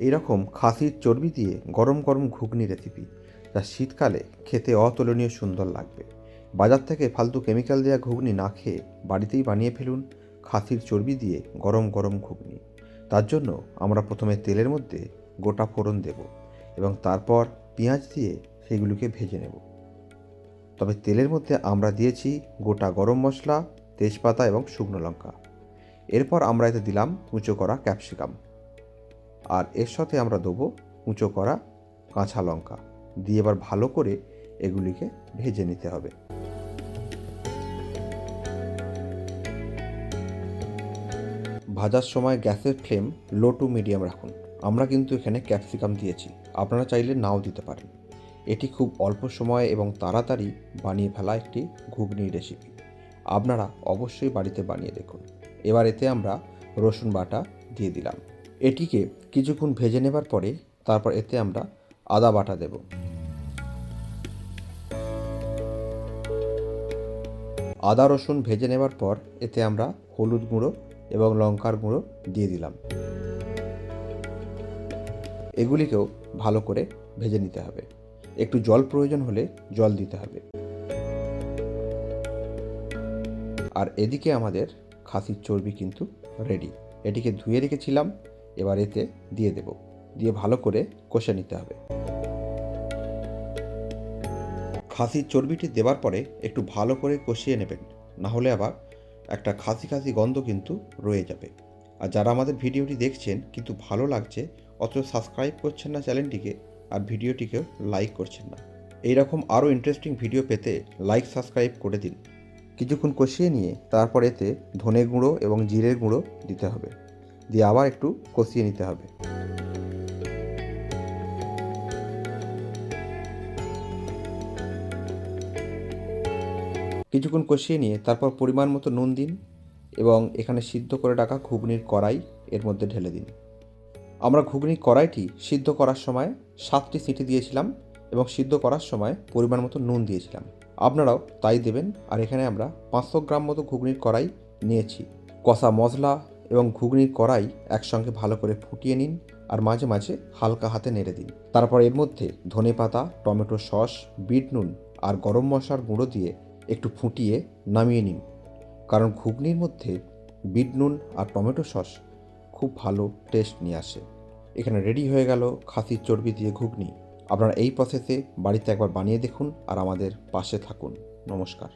এইরকম খাসির চর্বি দিয়ে গরম গরম ঘুগনি রেসিপি, যা শীতকালে খেতে অতুলনীয় সুন্দর লাগবে। বাজার থেকে ফালতু কেমিক্যাল দেওয়া ঘুগনি না খেয়ে বাড়িতেই বানিয়ে ফেলুন খাসির চর্বি দিয়ে গরম গরম ঘুগনি। তার জন্য আমরা প্রথমে তেলের মধ্যে গোটা ফোড়ন দেব এবং তারপর পেঁয়াজ দিয়ে সেগুলোকে ভেজে নেব। তবে তেলের মধ্যে আমরা দিয়েছি গোটা গরম মশলা, তেজপাতা এবং শুকনো লঙ্কা। এরপর আমরা এতে দিলাম কুচো করা ক্যাপসিকাম, আর এর সাথে আমরা দেবো কুচো করা কাঁচা লঙ্কা দিয়ে এবার ভালো করে এগুলিকে ভেজে নিতে হবে। ভাজার সময় গ্যাসের ফ্লেম লো টু মিডিয়াম রাখুন। আমরা কিন্তু এখানে ক্যাপসিকাম দিয়েছি, আপনারা চাইলে নাও দিতে পারেন। এটি খুব অল্প সময়ে এবং তাড়াতাড়ি বানিয়ে ফেলা একটি ঘুগনির রেসিপি। আপনারা অবশ্যই বাড়িতে বানিয়ে দেখুন। এবার এতে আমরা রসুন বাটা দিয়ে দিলাম। এটিকে কিছুক্ষণ ভেজে নেবার পরে তারপর এতে আমরা আদা বাটা দেব। আদা রসুন ভেজে নেবার পর এতে আমরা হলুদ গুঁড়ো এবং লঙ্কার গুঁড়ো দিয়ে দিলাম। এগুলিকেও ভালো করে ভেজে নিতে হবে। একটু জল প্রয়োজন হলে জল দিতে হবে। আর এদিকে আমাদের খাসির চর্বি কিন্তু রেডি। এটিকে ধুয়ে রেখেছিলাম, এবার এতে দিয়ে দেব, দিয়ে ভালো করে কষে নিতে হবে। খাসির চর্বিটি দেওয়ার পরে একটু ভালো করে কষিয়ে নেবেন, না হলে আবার একটা খাসি খাসি গন্ধ কিন্তু রয়ে যাবে। আর যারা আমাদের ভিডিওটি দেখছেন কিন্তু ভালো লাগছে অথচ সাবস্ক্রাইব করছেন না চ্যানেলটিকে, আর ভিডিওটিকেও লাইক করছেন না, এইরকম আরও ইন্টারেস্টিং ভিডিও পেতে লাইক সাবস্ক্রাইব করে দিন। কিছুক্ষণ কষিয়ে নিয়ে তারপর এতে ধনে গুঁড়ো এবং জিরের গুঁড়ো দিতে হবে, দিয়ে আবার একটু কষিয়ে নিতে হবে। কিছুক্ষণ কষিয়ে নিয়ে তারপর পরিমাণ মতো নুন দিন এবং এখানে সিদ্ধ করে রাখা ঘুগনির কড়াই এর মধ্যে ঢেলে দিন। আমরা ঘুগনির কড়াইটি সিদ্ধ করার সময় 7টি সিটি দিয়েছিলাম এবং সিদ্ধ করার সময় পরিমাণ মতো নুন দিয়েছিলাম, আপনারাও তাই দেবেন। আর এখানে আমরা 500 গ্রাম মতো ঘুগনির কড়াই নিয়েছি। কষা মশলা এবং ঘুগনির কড়াই একসঙ্গে ভালো করে ফুটিয়ে নিন আর মাঝে মাঝে হালকা হাতে নেড়ে দিন। তারপর এর মধ্যে ধনেপাতা, টমেটো সস, বিট নুন আর গরম মশলার গুঁড়ো দিয়ে একটু ফুটিয়ে নামিয়ে নিন, কারণ ঘুগনির মধ্যে বিট নুন আর টমেটো সস খুব ভালো টেস্ট নিয়ে আসে। এখানে রেডি হয়ে গেল খাসির চর্বি দিয়ে ঘুগনি। আপনারা এই প্রসেসে বাড়িতে একবার বানিয়ে দেখুন আর আমাদের পাশে থাকুন। নমস্কার।